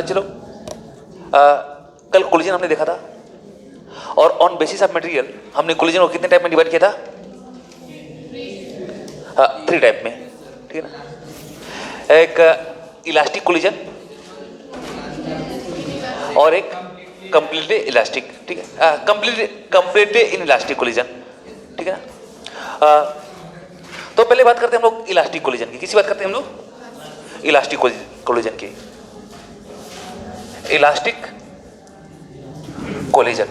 चलो, कल कोलिजन हमने देखा था और ऑन बेसिस ऑफ मटेरियल हमने कोलिजन को कितने टाइप में डिवाइड किया था? 3 टाइप में, ठीक है ना। एक इलास्टिक कोलिजन और एक कंप्लीटली इलास्टिक, ठीक है, कंप्लीटली इन इलास्टिक कोलिजन, ठीक है ना। तो पहले बात करते हैं हम लोग इलास्टिक कोलिजन की। किसी बात करते हैं हम लोग इलास्टिक कोलिजन की। इलास्टिक कोलिजन,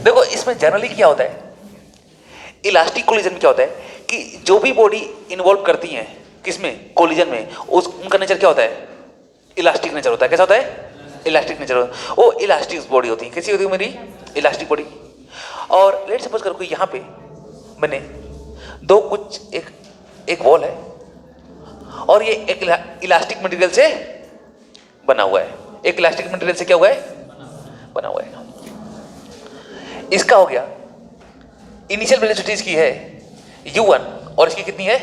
देखो इसमें जनरली क्या होता है, इलास्टिक कोलिजन में क्या होता है कि जो भी बॉडी इन्वॉल्व करती है किसमें, कोलिजन में, उनका नेचर क्या होता है? इलास्टिक नेचर होता है। कैसा होता है? इलास्टिक नेचर होता है। वो इलास्टिक बॉडी होती है। कैसी होती है मेरी? Elastic body. और लेट सपोज करो कि यहाँ पे मैंने दो कुछ एक वॉल है और ये एक इलास्टिक मटेरियल से बना हुआ है। एक इलास्टिक मटेरियल से क्या हुआ है? बना हुआ है। इसका हो गया इनिशियल वेलोसिटी इसकी है u1 और इसकी कितनी है?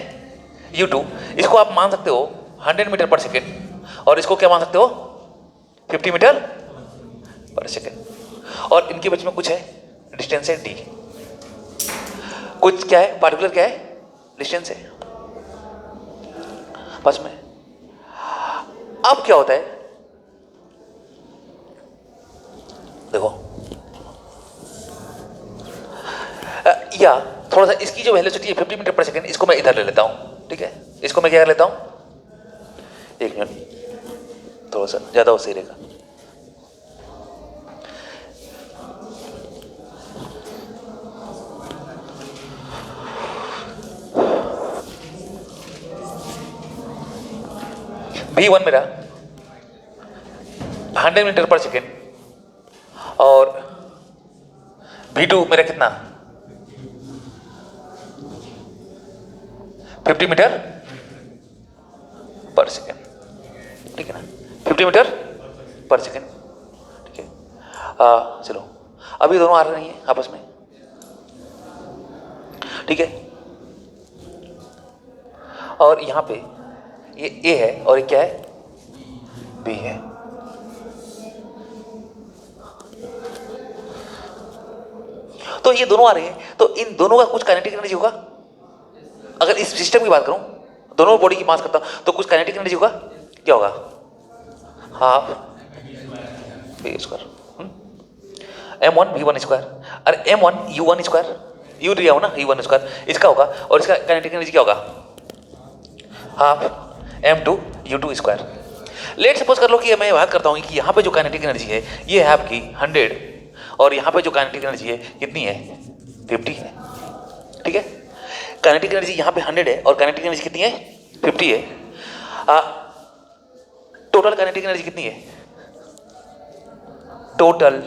u2। इसको आप मान सकते हो 100 मीटर पर सेकेंड और इसको क्या मान सकते हो? 50 मीटर पर सेकेंड। और इनके बीच में कुछ है, डिस्टेंस है d। कुछ क्या है? पार्टिकुलर क्या है? डिस्टेंस है बस में। अब क्या होता है देखो, या थोड़ा सा इसकी जो वेलोसिटी है 50 मीटर पर सेकेंड, इसको मैं इधर ले लेता हूं, ठीक है। इसको मैं क्या कर लेता हूं, 1 मिनट, थोड़ा सा ज्यादा हो सही रहेगा। V1 मेरा 100 मीटर पर सेकेंड और V2 मेरा कितना? 50 मीटर पर सेकेंड, ठीक है ना। 50 मीटर पर सेकेंड, ठीक है। चलो, अभी दोनों आ रही हैं आपस में, ठीक है। और यहां पे ये A है और ये क्या है? B है। तो ये दोनों आ रहे हैं, तो इन दोनों का कुछ काइनेटिक एनर्जी होगा। अगर इस सिस्टम की बात करूं, दोनों बॉडी की मास करता हूं, तो कुछ काइनेटिक एनर्जी होगा। क्या होगा? Half v square m1 v1 square. अरे m1 u1 स्क्वायर, u दिया हो ना, u1 स्क्वायर इसका होगा और इसका काइनेटिक एनर्जी क्या होगा? Half m2 u2 square. Let suppose कर लो कि मैं बात करता हूं कि यहां पे जो काइनेटिक एनर्जी है ये है आपकी 100 और यहां पे जो काइनेटिक एनर्जी है कितनी है? 50 है, ठीक है। काइनेटिक एनर्जी यहां पे 100 है और काइनेटिक एनर्जी कितनी है? 50 है। टोटल काइनेटिक एनर्जी कितनी है? टोटल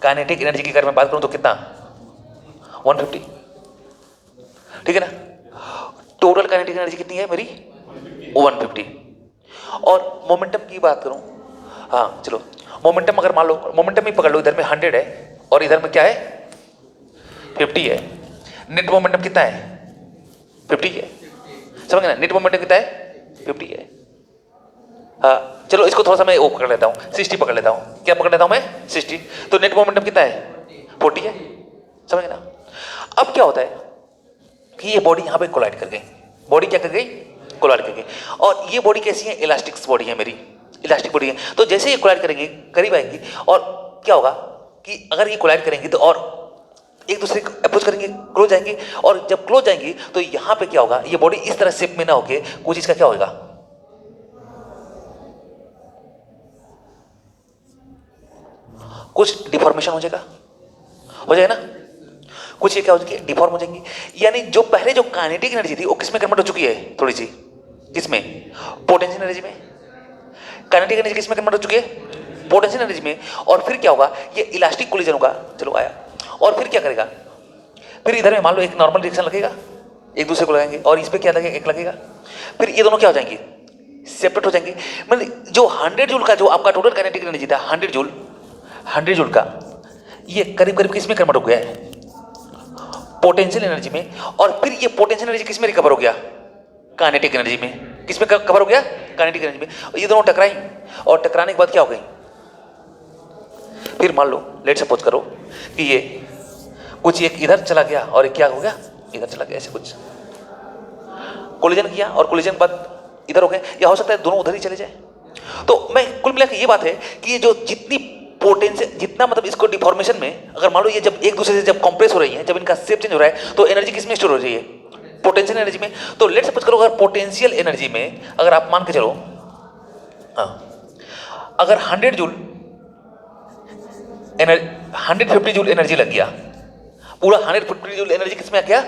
काइनेटिक एनर्जी की अगर मैं बात करूं तो कितना? 150, ठीक है ना। टोटल काइनेटिक एनर्जी कितनी है मेरी? 150। और मोमेंटम की बात करूं, हाँ चलो, मोमेंटम अगर मान लो, मोमेंटम ही पकड़ लो, इधर में 100 है और इधर में क्या है? 50 है। नेट मोमेंटम कितना है? 50 है, समझ गए ना। नेट मोमेंटम कितना है? 50 है। हाँ चलो, इसको थोड़ा सा मैं वो पकड़ लेता हूँ, 60 पकड़ लेता हूँ। क्या पकड़ लेता हूँ मैं? 60। तो नेट मोमेंटम कितना है? 40 है, समझ गए ना। अब क्या होता है कि ये बॉडी यहाँ पे कोलाइड कर गई। बॉडी क्या कर गई? कोलाइड कर गई। और ये बॉडी कैसी है? इलास्टिक बॉडी है मेरी, इलास्टिक बॉडी है। तो जैसे ये कोलाइड करेंगे, करीब आएंगी और क्या होगा कि अगर ये कोलाइड करेंगे तो और एक दूसरे को अप्रोच करेंगे, क्लोज जाएंगे। और जब क्लोज जाएंगी तो यहाँ पे क्या होगा, ये बॉडी इस तरह शेप में ना होके कुछ इसका क्या होगा, कुछ डिफॉर्मेशन हो जाएगा, हो जाएगा ना। कुछ ये क्या हो जाएगी? डिफॉर्म हो जाएंगी। यानी जो पहले जो काइनेटिक एनर्जी थी वो किसमें कन्वर्ट हो चुकी है? थोड़ी सी किसमें? पोटेंशियल एनर्जी में। काइनेटिक एनर्जी किसमें कन्वर्ट हो चुकी है? पोटेंशियल एनर्जी में। और फिर क्या होगा? ये इलास्टिक कोलिजन होगा। चलो आया, और फिर क्या करेगा? फिर इधर में मान लो एक नॉर्मल रिएक्शन लगेगा, एक दूसरे को लगाएंगे और इस पे क्या लगेगा? एक लगेगा। फिर ये दोनों क्या हो जाएंगे? सेपरेट हो जाएंगे। मतलब जो 100 जूल का जो आपका टोटल काइनेटिक एनर्जी था, 100 जूल का, ये करीब करीब किसमें कन्वर्ट हो गया है? पोटेंशियल एनर्जी में, और फिर ये पोटेंशियल एनर्जी किस में रिकवर हो गया? काइनेटिक एनर्जी में। किस में कवर हो गया? काइनेटिक एनर्जी में। ये दोनों टकराई, और टकराने के बाद क्या हो गई? फिर मान लो, लेट सपोज करो कि ये कुछ एक इधर चला गया और एक क्या हो गया? इधर चला गया, ऐसे कुछ कोलिजन किया, और कोलिजन के बाद इधर हो गए, या हो सकता है दोनों उधर ही चले जाए। तो मैं कुल मिलाकर ये बात है कि ये जो जितनी पोटेंशियल, जितना मतलब इसको डिफॉर्मेशन में, अगर मान लो ये जब एक दूसरे से जब कंप्रेस हो रही है, जब इनका शेप चेंज हो रहा है, तो एनर्जी किस में स्टोर हो रही है? पोटेंशियल एनर्जी में। तो लेट सपोज करो, अगर पोटेंशियल एनर्जी में अगर आप मान के चलो, अगर 100 जूल 150 जूल एनर्जी लग गया, पूरा 150 जूल एनर्जी किस में आ गया?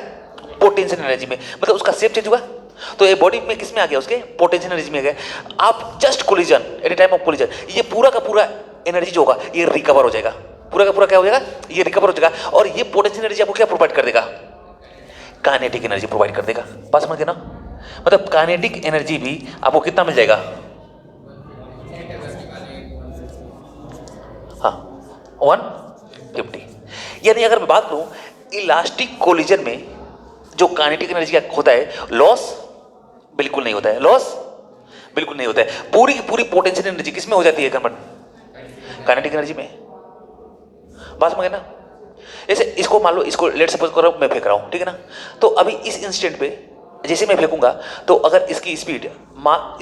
पोटेंशियल एनर्जी में। मतलब उसका शेप चेंज हुआ, तो ये बॉडी में किस में आ गया? उसके पोटेंशियल एनर्जी में आ गया। आप just collision, at time of collision, ये पूरा का पूरा एनर्जी जो होगा ये रिकवर हो जाएगा, पूरा का पूरा क्या हो जाएगा? ये रिकवर हो जाएगा। और ये पोटेंशियल एनर्जी आपको क्या प्रोवाइड कर देगा? काइनेटिक एनर्जी प्रोवाइड कर देगा। बात समझ गए ना? मतलब काइनेटिक एनर्जी भी आपको कितना मिल जाएगा? हाँ, 150। यानी अगर मैं बात करूं, इलास्टिक कोलिजन में जो काइनेटिक एनर्जी का होता है, लॉस बिल्कुल नहीं होता है, लॉस बिल्कुल नहीं होता है। पूरी की पूरी पोटेंशियल एनर्जी किस में हो जाती है कन्वर्ट? काइनेटिक एनर्जी में। बात समझ गए ना? जैसे इसको मान लो, इसको लेट सपोज करो मैं फेंक रहा हूं, ठीक है ना? तो अभी इस इंस्टेंट पे जैसे मैं फेंकूंगा, तो अगर इसकी स्पीड,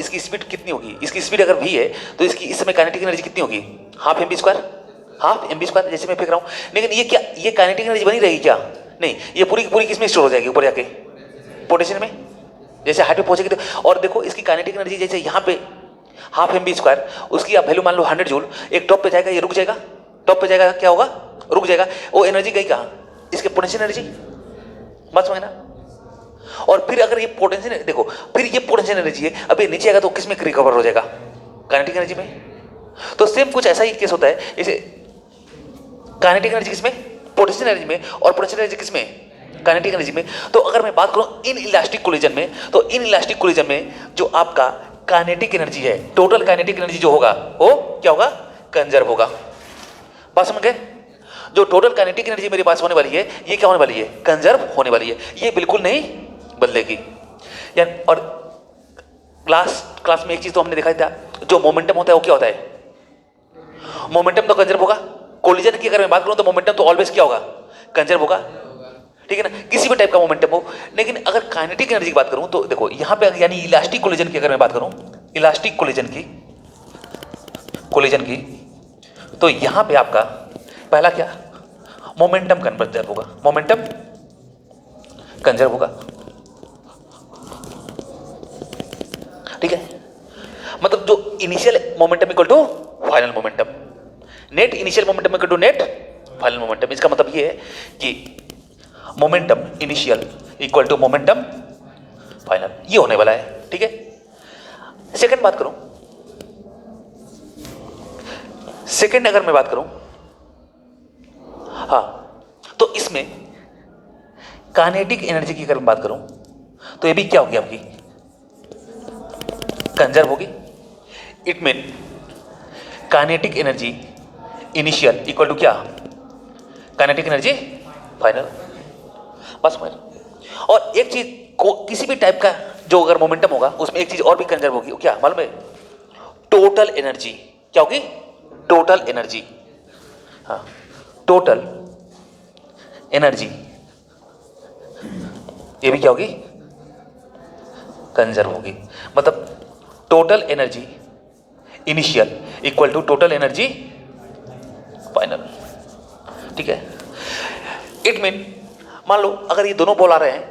इसकी स्पीड कितनी होगी? इसकी स्पीड अगर v है, तो इसकी इस समय काइनेटिक एनर्जी कितनी होगी? Half mv square, half mv square. जैसे मैं फेंक रहा हूं, लेकिन ये क्या, ये काइनेटिक एनर्जी बनी रहेगी क्या? नहीं, ये पूरी की पूरी किस में स्टोर हो जाएगी? ऊपर जाके पोटेंशियल में, जैसे हाइट पे पहुंचेगी। तो और देखो इसकी काइनेटिक एनर्जी जैसे यहाँ पे हाफ mv स्क्वायर, उसकी आप वैल्यू मान लो 100 जूल, एक टॉप पे जाएगा, ये रुक जाएगा, टॉप पे जाएगा, क्या होगा? रुक जाएगा। वो एनर्जी गई कहाँ? इसके पोटेंशियल एनर्जी। बात समझ ना? और फिर अगर ये पोटेंशियल, देखो फिर ये पोटेंशियल एनर्जी है, अब ये नीचे आएगा तो किस में रिकवर हो जाएगा? काइनेटिक एनर्जी में। तो सेम कुछ ऐसा ही केस होता है, जैसे काइनेटिक एनर्जी किस में? पोटेंशियल एनर्जी में। और पोटेंशियल एनर्जी किस में? काइनेटिक एनर्जी में। तो अगर मैं बात करूं इन इलास्टिक कोलिजन में, तो इन इलास्टिक कोलिजन में जो आपका काइनेटिक एनर्जी है, टोटल काइनेटिक एनर्जी जो होगा वो क्या होगा? कंजर्व होगा। बात समझ गए? जो टोटल काइनेटिक एनर्जी मेरे पास होने वाली है, ये क्या होने वाली है? कंजर्व होने वाली है। ये बिल्कुल नहीं बदलेगी। और लास्ट क्लास में एक चीज तो हमने दिखाई था, जो मोमेंटम होता है वो क्या होता है? मोमेंटम तो कंजर्व होगा। कोलिजन की अगर मैं बात करूं तो मोमेंटम तो ऑलवेज क्या होगा? कंजर्व होगा, ठीक है ना? किसी भी टाइप का मोमेंटम हो। लेकिन अगर काइनेटिक एनर्जी की बात करूं तो देखो यहां पे, यानी इलास्टिक कोलिजन की अगर मैं बात करूं, इलास्टिक कोलिजन की, तो यहां पे आपका पहला क्या? मोमेंटम कंजर्व होगा, मोमेंटम कंजर्व होगा, ठीक है? मतलब जो initial momentum equal to final momentum, net initial momentum equal to net final momentum. इसका मतलब ये है कि momentum initial equal to momentum final, ये होने वाला है, ठीक है? सेकंड बात करूं, सेकंड अगर मैं बात करूं, हाँ, तो इसमें काइनेटिक एनर्जी की अगर मैं बात करूं तो ये भी क्या होगी? आपकी कंजर्व होगी। It mean kinetic energy initial equal to क्या? Kinetic energy final. बस समझ। और एक चीज को, किसी भी टाइप का जो अगर मोमेंटम होगा उसमें एक चीज और भी कंजर्व होगी, क्या मालूम है? Total energy. क्या होगी? Total energy. हाँ, टोटल एनर्जी, ये भी क्या होगी? कंजर्व होगी। मतलब total energy initial equal to total energy final, ठीक है? इट मीन मान लो अगर ये दोनों बॉल आ रहे हैं,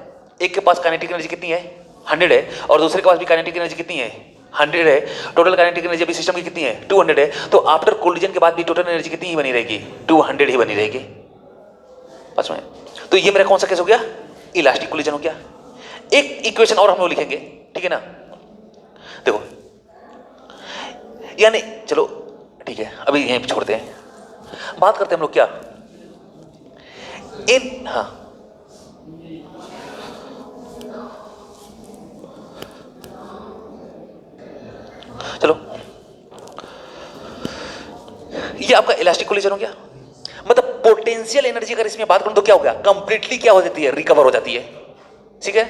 एक के पास काइनेटिक एनर्जी कितनी है? 100 है, और दूसरे के पास भी काइनेटिक एनर्जी कितनी है? 100 है। टोटल काइनेटिक एनर्जी अभी सिस्टम की कितनी है? 200 है। तो आफ्टर कोलिजन के बाद भी टोटल एनर्जी कितनी ही बनी रहेगी? 200 ही बनी रहेगी। बस में। तो ये मेरा कौन सा केस हो गया? इलास्टिक कोलिजन हो गया। एक इक्वेशन और हम लोग लिखेंगे, ठीक है ना? देखो, यानी चलो ठीक है, अभी यहीं पे छोड़ते हैं, बात करते हैं हम लोग क्या इन, हाँ, चलो, ये आपका इलास्टिक कोलिजन हो गया। मतलब पोटेंशियल एनर्जी अगर इसमें बात करूं तो क्या हो गया, कंप्लीटली क्या हो जाती है, रिकवर हो जाती है। ठीक है,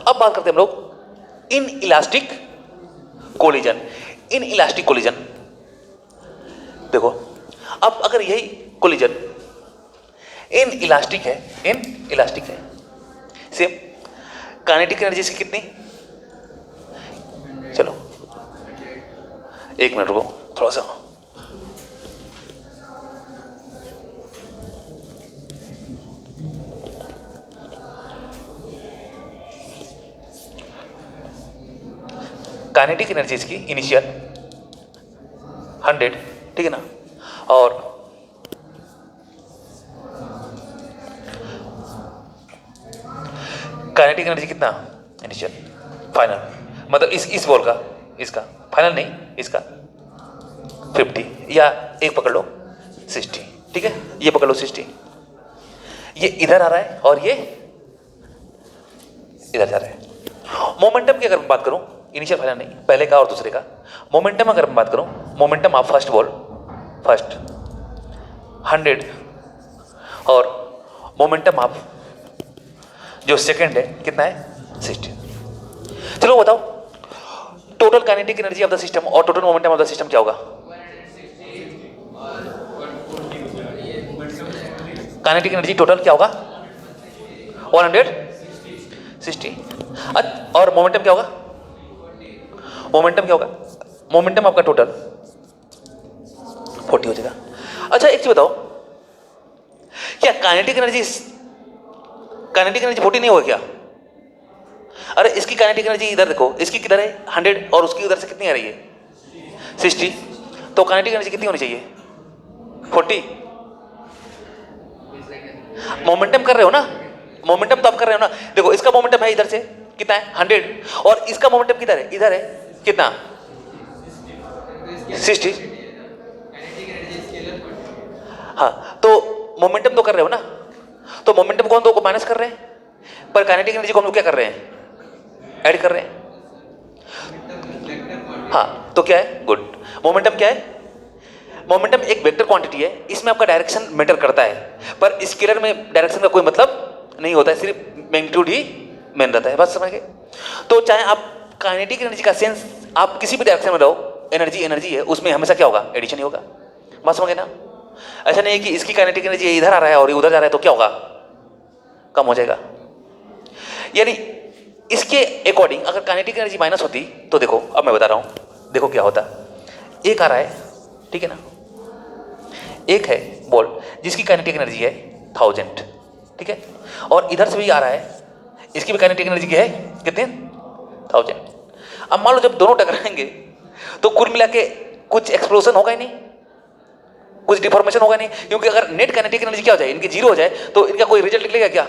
अब बात करते हैं हम लोग in elastic collision. In elastic collision देखो, अब अगर यही कोलिजन इन इलास्टिक है, इन इलास्टिक है, सेम काइनेटिक एनर्जी इसकी कितनी, चलो एक मिनट रुको थोड़ा सा, काइनेटिक एनर्जी इसकी इनिशियल 100, ठीक है ना, और काइनेटिक एनर्जी कितना इनिशियल, फाइनल, मतलब इस बॉल का, इसका फाइनल नहीं, इसका 50 या एक पकड़ लो 60, ठीक है, ये पकड़ लो 60, ये इधर आ रहा है और ये इधर जा रहा है। मोमेंटम की अगर मैं बात करूं, इनिशियल फाइनल नहीं, पहले का और दूसरे का मोमेंटम अगर मैं बात करूं, मोमेंटम आप फर्स्ट बॉल फर्स्ट 100 और मोमेंटम आप जो सेकंड है कितना है 60। चलो बताओ total kinetic energy of the system और total momentum of the system क्या होगा। काइनेटिक एनर्जी टोटल क्या होगा 160, और मोमेंटम क्या होगा, मोमेंटम क्या होगा, मोमेंटम आपका टोटल 40 हो जाएगा। अच्छा एक चीज बताओ, क्या काइनेटिक एनर्जी 40 नहीं होगा क्या? अरे इसकी काइनेटिक एनर्जी इधर देखो, इसकी किधर है 100 और उसकी उधर से कितनी आ रही है 60, तो काइनेटिक एनर्जी कितनी होनी चाहिए 40। मोमेंटम कर रहे हो ना, मोमेंटम तो आप कर रहे हो ना, देखो इसका मोमेंटम है इधर से कितना है 100 और इसका मोमेंटम किधर है, इधर है कितना 60। हाँ तो मोमेंटम तो कर रहे हो ना, तो मोमेंटम को हम दो को माइनस कर रहे हैं, पर काइनेटिक एनर्जी को हम लोग क्या कर रहे हैं ऐड कर रहे हैं। हाँ तो क्या है, गुड, मोमेंटम क्या है, मोमेंटम एक वेक्टर क्वांटिटी है, इसमें आपका डायरेक्शन मैटर करता है, पर स्केलर में डायरेक्शन का कोई मतलब नहीं होता है, सिर्फ मैग्नीट्यूड ही मेन रहता है, बात समझ गए। तो चाहे आप काइनेटिक एनर्जी का सेंस आप किसी भी डायरेक्शन में रहो, एनर्जी है, उसमें हमेशा क्या होगा एडिशन ही होगा, बात समझ गए ना। ऐसा नहीं है कि इसकी काइनेटिक एनर्जी इधर आ रहा है और ये उधर जा रहा है तो क्या होगा कम हो जाएगा। यानी इसके अकॉर्डिंग अगर काइनेटिक एनर्जी माइनस होती तो देखो, अब मैं बता रहा हूं, देखो क्या होता, एक आ रहा है ठीक है ना, एक है बॉल जिसकी काइनेटिक एनर्जी है 1000, ठीक है, और इधर से भी आ रहा है, इसकी भी काइनेटिक एनर्जी क्या है कितने 1000। अब मान लो जब दोनों टकराएंगे तो कुल मिला के कुछ एक्सप्लोजन होगा ही नहीं, कुछ डिफॉर्मेशन होगा नहीं, क्योंकि अगर नेट काइनेटिक एनर्जी क्या हो जाए, इनकी जीरो हो जाए तो इनका कोई रिजल्ट निकलेगा क्या।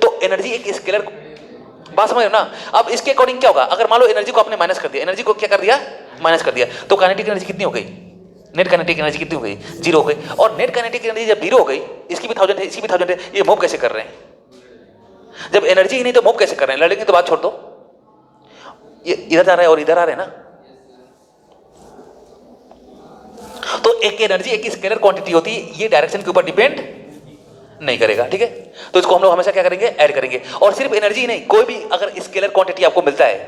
तो एनर्जी एक स्केलर, बात समझ रहे हो ना। अब इसके अकॉर्डिंग क्या होगा, अगर मान लो एनर्जी को आपने माइनस कर दिया, एनर्जी को क्या कर दिया माइनस कर दिया, तो काइनेटिक एनर्जी कितनी हो गई, नेट काइनेटिक एनर्जी कितनी हो गई 0 हो गई। और नेट काइनेटिक एनर्जी जब 0 हो गई, इसकी भी 1000 है, इसकी भी 1000 है, ये मूव कैसे कर रहे हैं, जब एनर्जी ही नहीं तो मूव कैसे कर रहे हैं, लड़ेंगे तो बात छोड़ दो, ये इधर जा रहा है और इधर आ रहे हैं ना। तो एक एनर्जी एक स्केलर क्वांटिटी होती है, ये डायरेक्शन के ऊपर डिपेंड नहीं करेगा, ठीक है। तो इसको हम लोग हमेशा क्या करेंगे ऐड करेंगे, और सिर्फ एनर्जी ही नहीं, कोई भी अगर स्केलर क्वांटिटी आपको मिलता है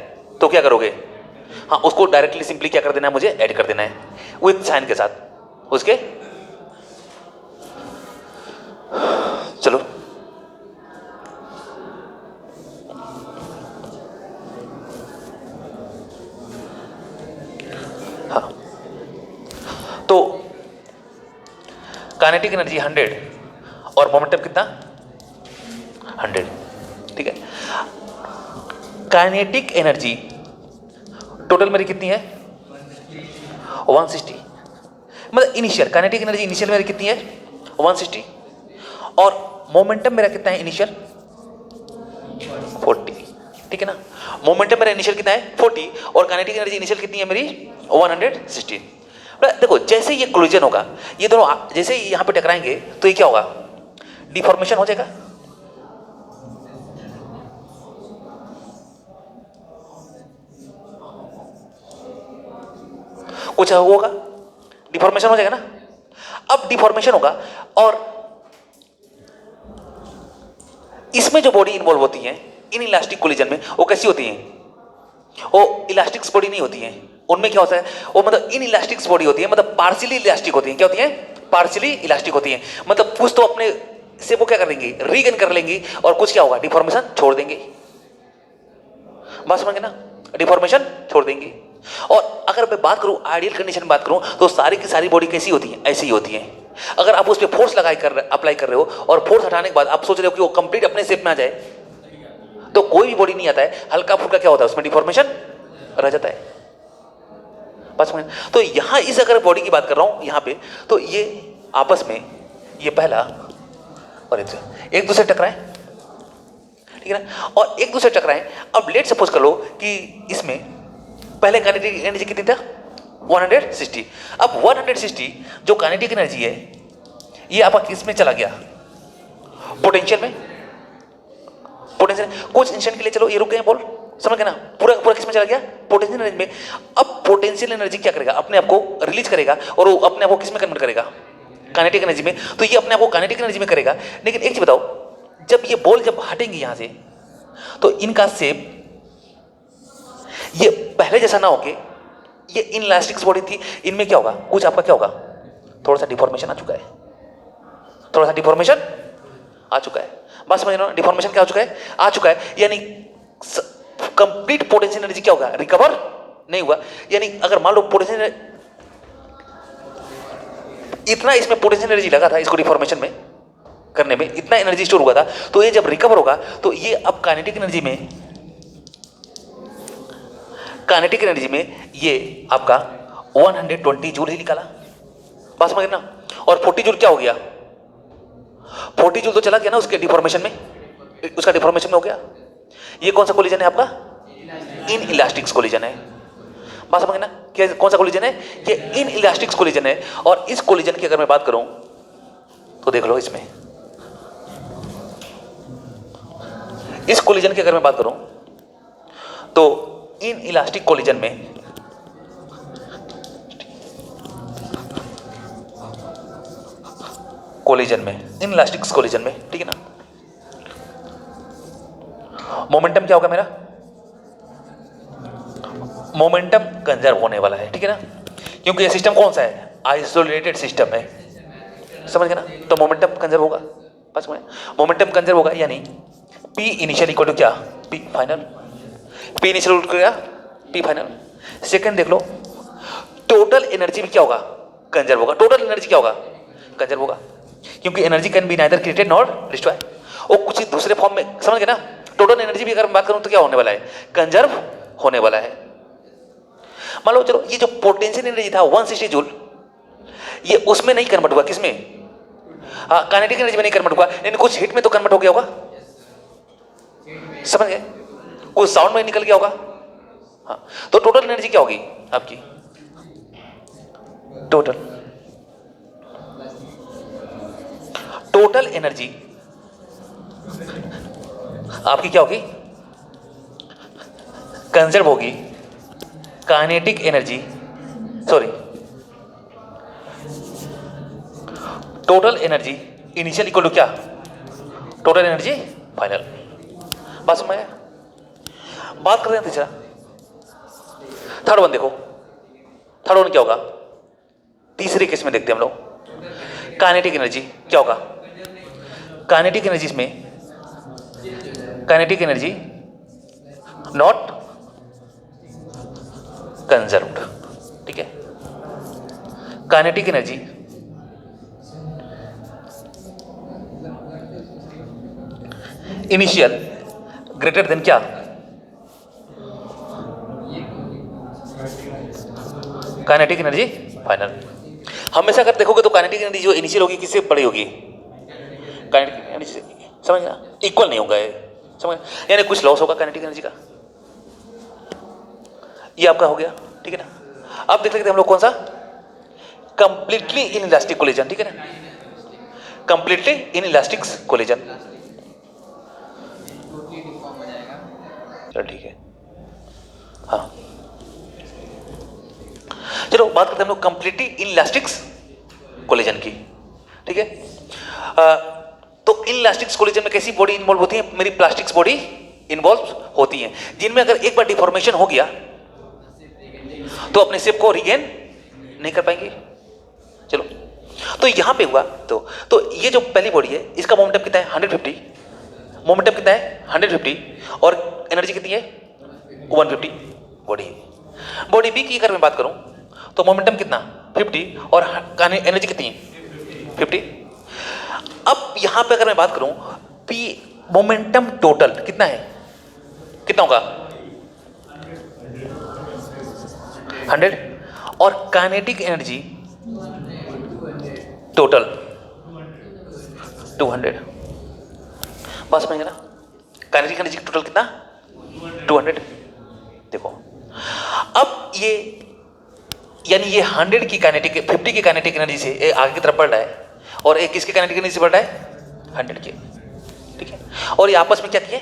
तो क्या करोगे, हाँ उसको डायरेक्टली सिंपली क्या कर देना है, मुझे ऐड कर देना है विथ साइन के साथ उसके। चलो हाँ, तो काइनेटिक एनर्जी 100 और मोमेंटम कितना 100, ठीक है। काइनेटिक एनर्जी टोटल मेरी कितनी है 160, मतलब इनिशियल काइनेटिक एनर्जी इनिशियल मेरी कितनी है 160, और मोमेंटम मेरा कितना है इनिशियल 40, ठीक है ना। मोमेंटम मेरा इनिशियल कितना है 40 और काइनेटिक एनर्जी इनिशियल कितनी है मेरी 160। देखो जैसे ये कोलिजन होगा, ये दोनों जैसे ही यहां पे टकराएंगे तो ये क्या होगा, डिफॉर्मेशन हो जाएगा। कुछ होगा, डिफॉर्मेशन हो जाएगा ना। अब डिफॉर्मेशन होगा और इसमें जो बॉडी इन्वॉल्व होती है इन इलास्टिक कोलिजन में, वो कैसी होती हैं? वो इलास्टिक्स बॉडी नहीं होती है। उनमें क्या होता है, वो मतलब इन इलास्टिक्स बॉडी होती है, मतलब पार्शियली इलास्टिक होती है। क्या होती है? पार्शियली इलास्टिक होती है। मतलब कुछ तो अपने से वो क्या कर लेंगी, रीगेन कर लेंगी, और कुछ क्या होगा, डिफॉर्मेशन छोड़ देंगे। बात समझ गए ना, डिफॉर्मेशन छोड़ देंगी। और अगर मैं बात करूं आइडियल कंडीशन में बात करूं तो सारी की सारी बॉडी कैसी होती है, ऐसी ही होती है। अगर आप उस पर फोर्स अप्लाई कर रहे हो और फोर्स हटाने के बाद आप सोच रहे हो कि वो कंप्लीट अपने शेप में आ जाए, तो कोई भी बॉडी नहीं आता है, हल्का फुल्का क्या होता है उसमें डिफॉर्मेशन रह जाता है। बस में तो यहां इस अगर बॉडी की बात कर रहा हूं यहां पे, तो ये आपस में ये पहला और एक दूसरे टकराए, ठीक है ना, और एक दूसरे टकराए। अब लेट सपोज कर लो कि इसमें पहले काइनेटिक एनर्जी कितनी था, 160। अब 160 जो काइनेटिक एनर्जी है ये आपका किस में चला गया, पोटेंशियल में। पोटेंशियल कुछ इंस्टेंट के लिए चलो ये रुक गए बॉल, समझ गए ना, पूरा पूरा किस में चला गया, पोटेंशियल एनर्जी में। अब पोटेंशियल एनर्जी क्या करेगा, अपने आप को रिलीज करेगा और वो अपने आप को किस में कन्वर्ट करेगा, काइनेटिक एनर्जी में। तो ये अपने आप को काइनेटिक एनर्जी में करेगा। लेकिन एक चीज बताओ, जब ये बॉल जब हटेंगे यहां से तो इनका शेप ये पहले जैसा ना होके, ये इनलास्टिक्स बॉडी थी, इनमें क्या होगा, कुछ आपका क्या होगा, थोड़ा सा डिफॉर्मेशन आ चुका है, थोड़ा सा डिफॉर्मेशन आ चुका है। बस समझ रहे हो, डिफॉर्मेशन क्या हो चुका है, आ चुका है। यानी कंप्लीट पोटेंशियल एनर्जी क्या होगा, रिकवर नहीं हुआ। यानी अगर मान लो पोटेंशियल इतना इसमें पोटेंशियल एनर्जी लगा था इसको डिफॉर्मेशन में करने में, इतना एनर्जी स्टोर हुआ था, तो ये जब रिकवर होगा तो ये अब काइनेटिक एनर्जी में, काइनेटिक एनर्जी में ये आपका 120 जूल ही निकाला। बात समझ ना। और 40 जूल क्या हो गया, 40 जूल तो चला गया ना उसके डिफॉर्मेशन में, उसका डिफॉर्मेशन में हो गया। ये कौन सा कोलिजन है आपका, इन इलास्टिक्स कोलिजन है। बात समझ ना, क्या कौन सा कोलिजन है, ये इन इलास्टिक्स कोलिजन है। और इस कोलिजन की अगर मैं बात करूं तो देख लो, इसमें इस कोलिजन की अगर मैं बात करूं तो इन इलास्टिक कोलिजन में इन इलास्टिक्स कोलिजन में, ठीक है ना, मोमेंटम क्या होगा मेरा, मोमेंटम कंजर्व होने वाला है, ठीक है ना, क्योंकि ये सिस्टम कौन सा है, आइसोलेटेड सिस्टम है, समझ गए ना। तो मोमेंटम कंजर्व होगा, बस में मोमेंटम कंजर्व होगा। यानी P इनिशियल इक्वल टू क्या, P final, P initial equal to क्या, P फाइनल। सेकंड देख लो, टोटल एनर्जी भी क्या होगा, कंजर्व होगा। टोटल एनर्जी क्या होगा, कंजर्व होगा, क्योंकि energy can be neither created not destroy. वो कुछ दूसरे फॉर्म में, समझ गए ना। टोटल एनर्जी भी अगर मैं बात करूं तो क्या होने वाला है, कंजर्व होने वाला है। मान लो चलो ये जो पोटेंशियल एनर्जी था 160 जूल, ये उसमें नहीं कन्वर्ट हुआ, किसमें, काइनेटिक एनर्जी में नहीं कन्वर्ट हुआ, लेकिन कुछ हीट में तो कन्वर्ट हो गया होगा, समझ गए, कुछ साउंड में निकल गया होगा। हाँ, तो टोटल एनर्जी क्या होगी आपकी, टोटल एनर्जी आपकी क्या होगी, कंजर्व होगी। Kinetic energy, sorry, total energy initial equal to क्या, टोटल एनर्जी फाइनल। बात समझ आया। बात करते हैं तीसरा, थर्ड वन देखो, थर्ड वन क्या होगा, तीसरे केस में देखते हैं हम लोग। काइनेटिक एनर्जी क्या होगा, काइनेटिक एनर्जी में, काइनेटिक एनर्जी नॉट कंजर्व्ड, ठीक है। Kinetic energy initial greater than क्या, काइनेटिक एनर्जी फाइनल। हमेशा अगर देखोगे तो काइनेटिक एनर्जी जो इनिशियल होगी किससे बड़ी होगी, काइनेटिक एनर्जी से, समझ ना, इक्वल नहीं होगा ये, समझ, यानी कुछ लॉस होगा काइनेटिक एनर्जी का। ये आपका हो गया, ठीक है ना। अब देख लेते हैं हम लोग कौन सा, कंप्लीटली इन इलास्टिक कोलिजन, ठीक है ना, कंप्लीटली इन इलास्टिक कोलिजन। चल ठीक है, हाँ। चलो बात करते हैं हम लोग कंप्लीटली इनइलास्टिक्स कोलिजन की, ठीक है। तो इनइलास्टिक्स कोलिजन में कैसी बॉडी इन्वॉल्व होती है? मेरी प्लास्टिक्स बॉडी इन्वॉल्व होती है, जिनमें अगर एक बार डिफॉर्मेशन हो गया तो अपने शेप को रिगेन नहीं कर पाएंगे। चलो, तो यहां पे हुआ तो ये जो पहली बॉडी है इसका मोमेंटम कितना है? 150। मोमेंटम कितना है? 150। और एनर्जी कितनी है? 150। बॉडी बी की अगर मैं बात करूं तो मोमेंटम कितना? 50। और एनर्जी कितनी है? 50। अब यहां पे अगर मैं बात करूं पी मोमेंटम टोटल कितना है? कितना होगा? 100। और काइनेटिक एनर्जी टोटल 200। बात समझ गए ना? काइनेटिक एनर्जी टोटल कितना? 200। देखो अब ये यानी ये 100 की काइनेटिक 50 की काइनेटिक एनर्जी से आगे की तरफ बढ़ रहा है और एक किसकी काइनेटिक एनर्जी से बढ़ रहा है? 100 की, ठीक है। और ये आपस में क्या किए?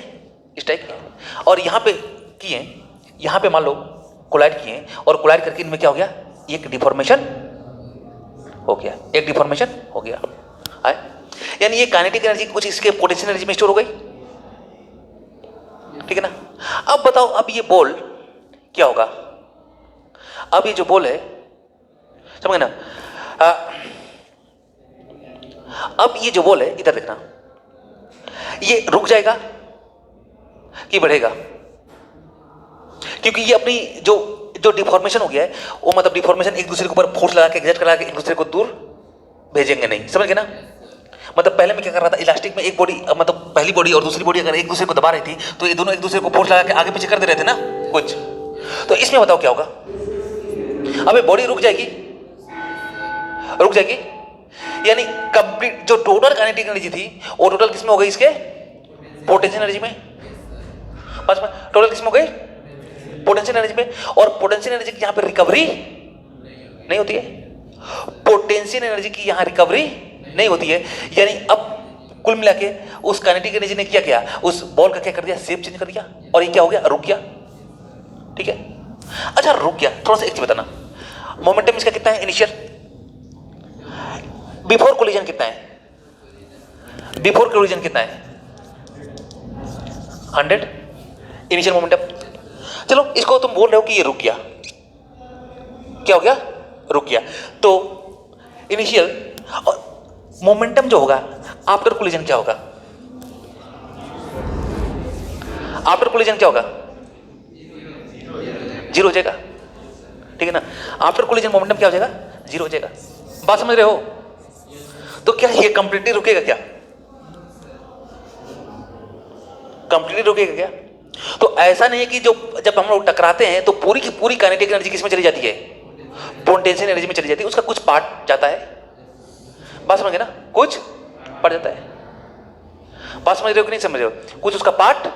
स्ट्राइक किए। और यहाँ पे किए, यहाँ पे मान लो कोलाइड किए और कोलाइड करके इनमें क्या हो गया? एक डिफॉर्मेशन हो गया, एक डिफॉर्मेशन हो गया आए। यानी ये काइनेटिक एनर्जी कुछ इसके पोटेंशियल एनर्जी में स्टोर हो गई, ठीक है ना। अब बताओ, अब ये बॉल क्या होगा? अब ये जो बॉल है, समझ ना, अब ये जो बॉल है इधर देखना, ये रुक जाएगा कि बढ़ेगा? क्योंकि ये अपनी जो डिफॉर्मेशन हो गया है वो मतलब डिफॉर्मेशन एक दूसरे के ऊपर फोर्स लगा के एग्जर्ट करा के एक दूसरे को दूर भेजेंगे नहीं, समझ गए ना। मतलब पहले मैं क्या कर रहा था, इलास्टिक में एक बॉडी मतलब पहली बॉडी और दूसरी बॉडी अगर एक दूसरे को दबा रही थी तो ये दोनों एक दूसरे को फोर्स लगा के आगे पीछे कर दे रहे थे ना कुछ। तो इसमें बताओ क्या होगा? अबे बॉडी रुक जाएगी, रुक जाएगी। यानी कंप्लीट जो टोटल काइनेटिक एनर्जी थी वो टोटल किसमें हो गई? इसके पोटेंशियल एनर्जी में। बस में टोटल किसमें हो गई? पोटेंशियल एनर्जी में। और पोटेंशियल एनर्जी की यहां पर रिकवरी नहीं होती है, पोटेंशियल एनर्जी की यहां रिकवरी नहीं होती है। यानी अब कुल मिला के उस काइनेटिक एनर्जी ने क्या किया? उस बॉल का क्या कर दिया? शेप चेंज कर दिया और ये क्या हो गया? रुक गया, ठीक है। अच्छा रुक गया, थोड़ा सा एक चीज बताना, मोमेंटम इसका कितना है इनिशियल? बिफोर कोलिजन कितना है? बिफोर कोलिजन कितना है? 100 इनिशियल मोमेंटम। चलो इसको तुम बोल रहे हो कि ये रुक गया, क्या हो गया? रुक गया। तो इनिशियल और मोमेंटम जो होगा आफ्टर कोलिजन क्या होगा? आफ्टर कोलिजन क्या होगा? जीरो हो जाएगा, ठीक है ना। आफ्टर कोलिजन मोमेंटम क्या हो जाएगा? जीरो हो जाएगा। बात समझ रहे हो? तो क्या ये कंप्लीटली रुकेगा? क्या कंप्लीटली रुकेगा क्या? तो ऐसा नहीं है कि जो जब हम लोग टकराते हैं तो पूरी की पूरी काइनेटिक एनर्जी किसमें चली जाती है? पोटेंशियल एनर्जी में चली जाती है, उसका कुछ पार्ट जाता है। बात समझ गए ना? कुछ पार्ट जाता है। बात समझ रहे हो कि नहीं समझ रहे हो? कुछ उसका पार्ट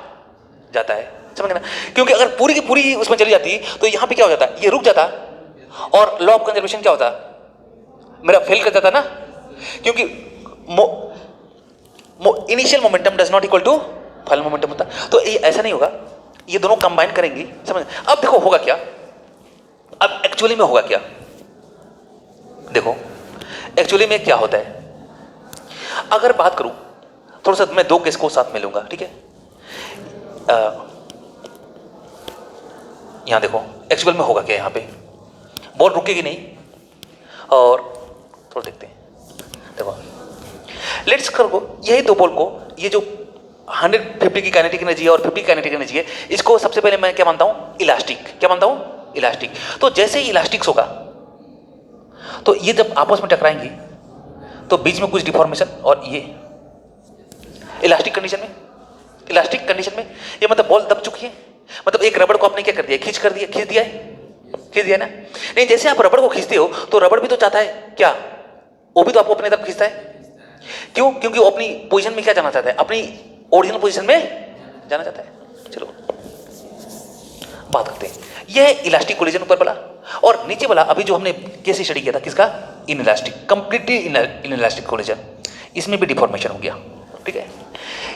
जाता है, समझ गए ना। क्योंकि अगर पूरी की पूरी उसमें चली जाती तो यहां पे क्या हो जाता? ये रुक जाता और लॉ ऑफ कंजर्वेशन क्या होता? मेरा फेल कर जाता ना, क्योंकि initial momentum does not equal to final momentum होता। तो ये ऐसा नहीं होगा, ये दोनों कंबाइन करेंगी, समझ। अब देखो होगा क्या, अब एक्चुअली में होगा क्या? देखो एक्चुअली में क्या होता है। अगर बात करूं थोड़ा सा, मैं दो केस को साथ में लूंगा, ठीक है। यहां देखो एक्चुअल में होगा क्या, यहां पे बॉल रुकेगी नहीं और थोड़ा देखते हैं। देखो लेट्स करो यही दो बॉल को, ये जो 150 की काइनेटिक एनर्जी है और 50 की काइनेटिक एनर्जी है, इसको सबसे पहले मैं क्या मानता हूं? इलास्टिक। क्या मानता हूं? इलास्टिक। तो जैसे ही इलास्टिक्स होगा तो ये जब आपस में टकराएंगी तो बीच में कुछ डिफॉर्मेशन, और ये इलास्टिक कंडीशन में, इलास्टिक कंडीशन में ये मतलब बॉल दब चुकी है, मतलब एक रबड़ को आपने क्या कर दिया? खींच दिया ना। नहीं, जैसे आप रबड़ को खींचते हो तो रबड़ भी तो चाहता है क्या? वो भी तो आपको अपने तरफ खींचता है। क्यों? क्योंकि वो अपनी पोजीशन में क्या जाना चाहता है? अपनी ओरिजिनल पोजीशन में जाना चाहता है। चलो बात करते हैं, यह इलास्टिक कोलिजन ऊपर वाला, और नीचे वाला अभी जो हमने केस स्टडी किया था किसका? Inelastic, completely inelastic collision. इसमें भी डिफॉर्मेशन हो गया, ठीक है।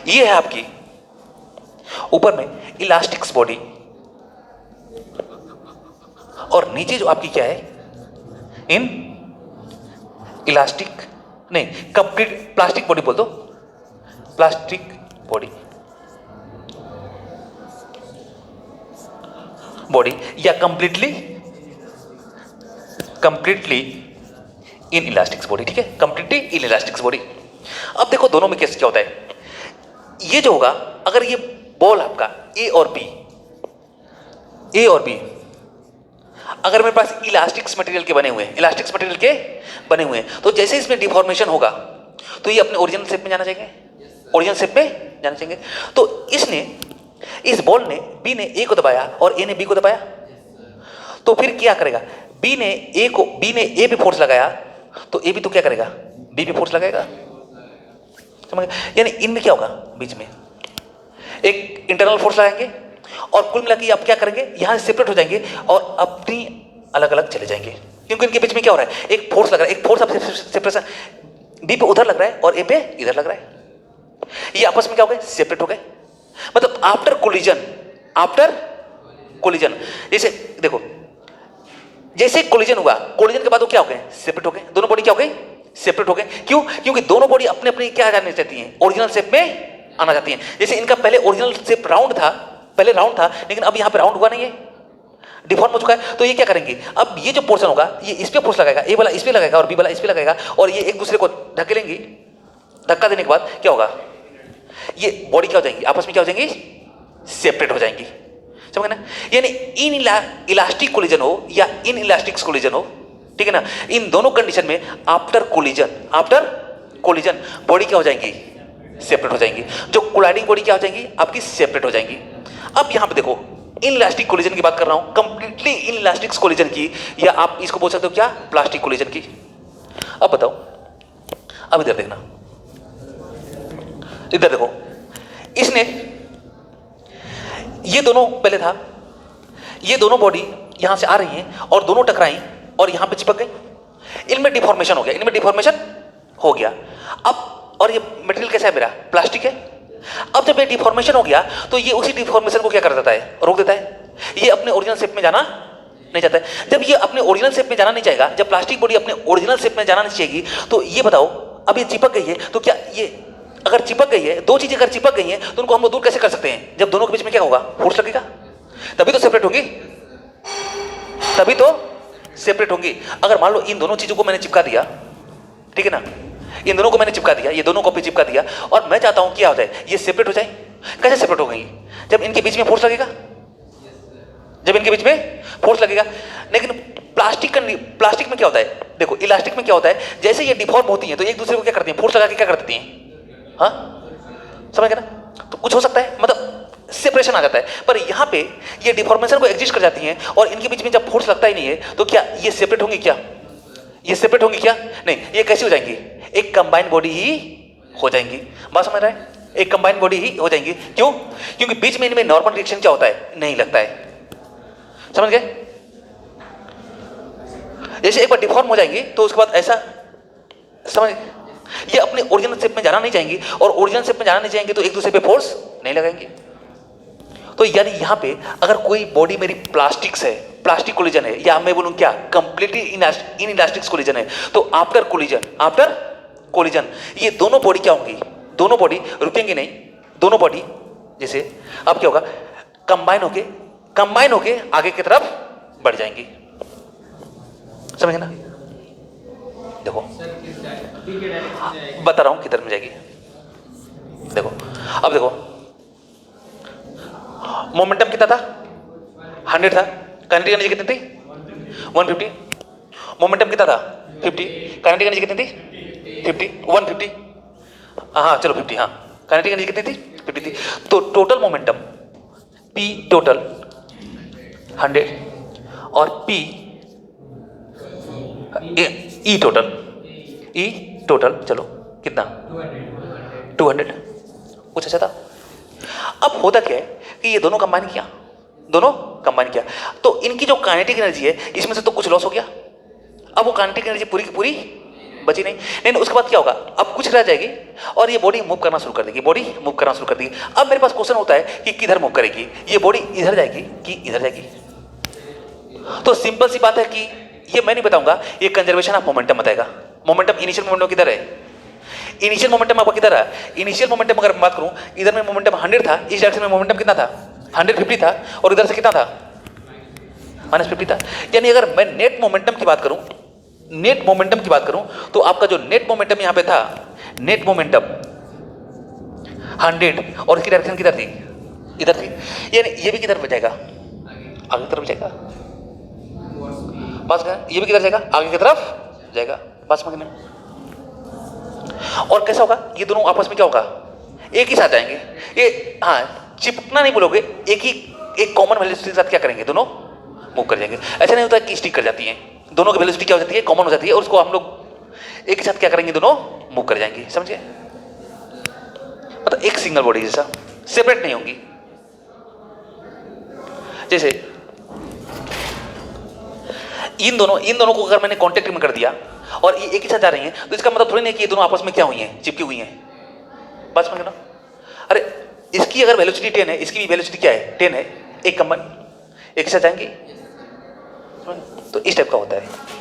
ये है आपकी ऊपर में इलास्टिक्स बॉडी और नीचे जो आपकी क्या है? इन इलास्टिक, नहीं कंप्लीट प्लास्टिक बॉडी बोल दो, प्लास्टिक बॉडी, बॉडी या कंप्लीटली इन इलास्टिक्स बॉडी, ठीक है, कंप्लीटली इन इलास्टिक्स बॉडी। अब देखो दोनों में केस क्या होता है, ये जो होगा अगर ये बॉल आपका ए और बी अगर मेरे पास इलास्टिक्स मटेरियल के बने हुए हैं, तो जैसे इसमें डिफॉर्मेशन होगा तो ये अपने ओरिजिनल शेप में जाना चाहिए, तो इस बॉल ने बी ने ए को दबाया और ए ने बी को दबाया, तो फिर क्या करेगा, बी ने ए पे फोर्स लगाया तो ए भी तो क्या करेगा, बी पे फोर्स लगाएगा, समझ गए? यानी इनमें क्या होगा, बीच में एक इंटरनल फोर्स लगाएंगे और कुल मिला के आप क्या करेंगे, यहां से सेपरेट हो जाएंगे और अपनी अलग अलग चले जाएंगे, क्योंकि इनके बीच में क्या हो रहा है, एक फोर्स लग रहा है, एक फोर्स अब सेपरेशन बी पे उधर लग रहा है और ए पे इधर लग रहा है, ये आपस में क्या हो गए, सेपरेट हो गए। मतलब आफ्टर कोलिजन जैसे देखो, जैसे कोलिजन हुआ, कोलिजन के बाद वो क्या हो गए, सेपरेट हो गए, दोनों बॉडी क्या हो गई, सेपरेट हो गए। क्यों? क्योंकि दोनों बॉडी अपने अपने क्या जाने चाहती हैं, ओरिजिनल शेप में आना चाहती हैं। जैसे इनका पहले ओरिजिनल शेप राउंड था, लेकिन अब यहां पे राउंड हुआ नहीं है, डिफॉर्म हो चुका है, तो ये क्या करेंगे, अब ये जो पोर्शन होगा ये इस पे फोर्स लगाएगा, ए वाला इस पे लगाएगा और बी वाला इस पे लगाएगा, और ये एक दूसरे को धकेलेंगे, धक्का देने के बाद क्या होगा, ये बॉडी क्या हो जाएंगी, आपस में क्या हो जाएंगी, सेपरेट हो जाएंगी, समझ गए ना? यानी इन इलास्टिक कोलिजन हो या इन इलास्टिक्स कोलिजन हो, ठीक है ना, इन दोनों कंडीशन में आफ्टर कोलिजन बॉडी क्या हो जाएंगी, सेपरेट हो जाएंगी, जो कोलाइडिंग बॉडी क्या हो जाएंगी, आपकी सेपरेट हो जाएंगी। अब यहां पे देखो इन इलास्टिक कोलिजन की बात कर रहा हूं, कंप्लीटली इन इलास्टिक्स कोलिजन की, या आप इसको बोल सकते हो क्या, प्लास्टिक कोलिजन की। अब बताओ, अब इधर देखना, इधर देखो, इसने ये दोनों पहले था, ये दोनों बॉडी यहां से आ रही हैं और दोनों टकराई और यहां पे चिपक गई, इनमें डिफॉर्मेशन हो गया, अब और ये मटेरियल कैसा है मेरा, प्लास्टिक है। अब जब ये डिफॉर्मेशन हो गया तो ये उसी डिफॉर्मेशन को क्या कर देता है, रोक देता है, ये अपने ओरिजिनल शेप में जाना नहीं चाहता है। जब ये अपने ओरिजिनल शेप में जाना नहीं चाहेगा, जब प्लास्टिक बॉडी अपने ओरिजिनल शेप में जाना नहीं चाहेगी, तो ये बताओ अब ये चिपक गई है, तो क्या ये अगर चिपक गई है, दो चीजें अगर चिपक गई हैं तो उनको हम लोग दूर कैसे कर सकते हैं, जब दोनों के बीच में क्या होगा, फोर्स लगेगा, तभी तो सेपरेट होंगी, अगर मान लो इन दोनों चीजों को मैंने चिपका दिया, ठीक है ना, इन दोनों को मैंने चिपका दिया, ये दोनों कॉपी चिपका दिया, और मैं चाहता हूं क्या हो जाए, ये सेपरेट हो जाए। कैसे सेपरेट हो गई, जब इनके बीच में फोर्स लगेगा, लेकिन प्लास्टिक में क्या होता है, देखो इलास्टिक में क्या होता है, जैसे ये डिफॉर्म होती है तो एक दूसरे को क्या करती हैं, फोर्स लगा के क्या कर देती हैं, हाँ समझ गए ना? तो कुछ हो सकता है, मतलब सेपरेशन आ जाता है, पर यहां पे ये डिफॉर्मेशन को एग्जिस्ट कर जाती हैं और इनके बीच में जब फोर्स लगता ही नहीं है, तो क्या ये सेपरेट होंगी क्या, नहीं, ये कैसी हो जाएंगी, एक कंबाइंड बॉडी ही हो जाएंगी। बात समझ रहा है, एक कंबाइंड बॉडी ही हो जाएंगी। क्यों? क्योंकि बीच में इनमें नॉर्मल रिएक्शन क्या होता है, नहीं लगता है, समझ गए? जैसे एक बार डिफॉर्म हो जाएंगी तो उसके बाद ऐसा, समझ, ये अपने ओरिजिनल शेप में जाना नहीं चाहेंगी, और ओरिजिनल शेप में जाना नहीं चाहेंगे तो एक दूसरे पे फोर्स नहीं लगाएंगे। तो यानी यहां पे अगर कोई बॉडी मेरी प्लास्टिक कोलिजन है, या मैं बोलूं क्या कंप्लीटली इन इलास्टिक्स कोलिजन है, तो आफ्टर कोलिजन ये दोनों बॉडी क्या होंगी, दोनों बॉडी रुकेंगे नहीं, दोनों बॉडी जैसे अब क्या होगा, कंबाइन होके आगे की तरफ बढ़ जाएंगी, समझे ना? देखो बता रहा हूं किधर में जाएगी, देखो अब देखो मोमेंटम कितना था, 100 था, काइनेटिक एनर्जी कितनी थी, 150, मोमेंटम कितना था, 50, काइनेटिक एनर्जी कितनी थी, 150, हाँ चलो 50, हाँ काइनेटिक एनर्जी कितनी थी, 50 थी, तो टोटल मोमेंटम P टोटल 100 और P E टोटल चलो कितना, 200, कुछ अच्छा था। अब होता क्या है कि ये दोनों कंबाइन किया, तो इनकी जो काइनेटिक एनर्जी है इसमें से तो कुछ लॉस हो गया, अब वो काइनेटिक एनर्जी पूरी की पूरी बची नहीं, उसके बाद क्या होगा, अब कुछ रह जाएगी और ये बॉडी मूव करना शुरू कर देगी, अब मेरे पास क्वेश्चन होता है कि किधर मूव करेगी, ये बॉडी इधर जाएगी कि इधर जाएगी। तो सिंपल सी बात है कि ये मैं नहीं बताऊंगा, ये कंजर्वेशन ऑफ मोमेंटम बताएगा। मोमेंटम, इनिशियल मोमेंटम किधर है? इनिशियल मोमेंटम आपका किधर है? इनिशियल मोमेंटम अगर मैं बात करूं, इधर में मोमेंटम 100 था, इस डायरेक्शन में मोमेंटम कितना था? 150 था, और इधर से कितना था? -50 था। यानी अगर मैं नेट मोमेंटम की बात करूं, नेट मोमेंटम की बात करूं, तो आपका जो नेट मोमेंटम यहां पे था, नेट मोमेंटम 100, और इसकी डायरेक्शन किधर थी? इधर थी। यानी ये भी किधर जाएगा? आगे की तरफ जाएगा। पास में ये भी किधर जाएगा? आगे की तरफ जाएगा। पास में नहीं। और कैसा होगा? ये दोनों आपस में क्या होगा? एक ही साथ आएंगे। ये हाँ, चिपकना नहीं बोलोगे, एक कॉमन वेलोसिटी के साथ क्या करेंगे? दोनों मूव कर जाएंगे। ऐसा नहीं होता कि स्टिक कर जाती है, दोनों की वेलोसिटी क्या हो जाती है? कॉमन हो जाती है, और उसको हम लोग एक साथ क्या करेंगे? दोनों मूव कर जाएंगे। समझे? मतलब एक सिंगल बॉडी जैसा, सेपरेट नहीं होंगी। जैसे इन दोनों को अगर मैंने कांटेक्ट में कर दिया और ये एक ही साथ जा रही हैं, तो इसका मतलब थोड़ी नहीं कि ये दोनों आपस में क्या हुई हैं? चिपकी हुई हैं। बस में ना, अरे इसकी अगर वेलोसिटी 10 है, इसकी भी वेलोसिटी क्या है? 10 है, एक कंबन एक साथ जाएंगी। तो इस टाइप का होता है।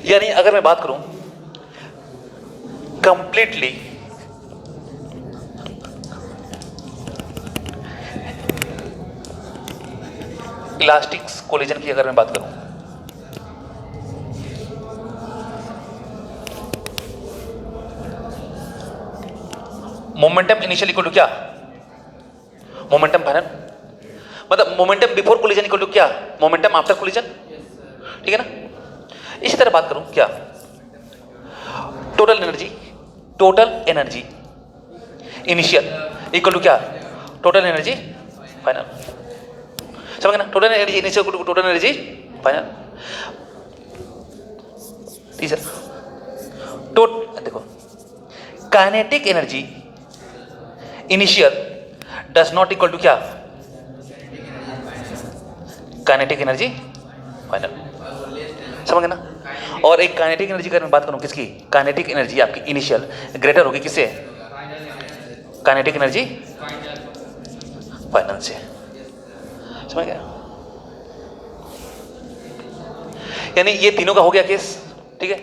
यानी अगर मैं बात करूं कंप्लीटली इलास्टिक कोलिजन की, अगर मैं बात करूं, मोमेंटम इनिशियल इक्वल टू क्या? Momentum final. मतलब momentum before collision equal to क्या? Momentum after collision. ठीक है ना? इसी तरह बात करूं क्या, total energy initial equal to क्या? Total energy final. समझ ना? Total energy initial equal to total energy final. Teacher देखो, kinetic energy initial does not equal to क्या? Kinetic energy final. समझ ना? और एक काइनेटिक एनर्जी की मैं बात करूं, किसकी? काइनेटिक एनर्जी आपकी इनिशियल ग्रेटर होगी किससे? काइनेटिक एनर्जी फाइनल से। समझ गया? यानी ये तीनों का हो गया केस। ठीक है?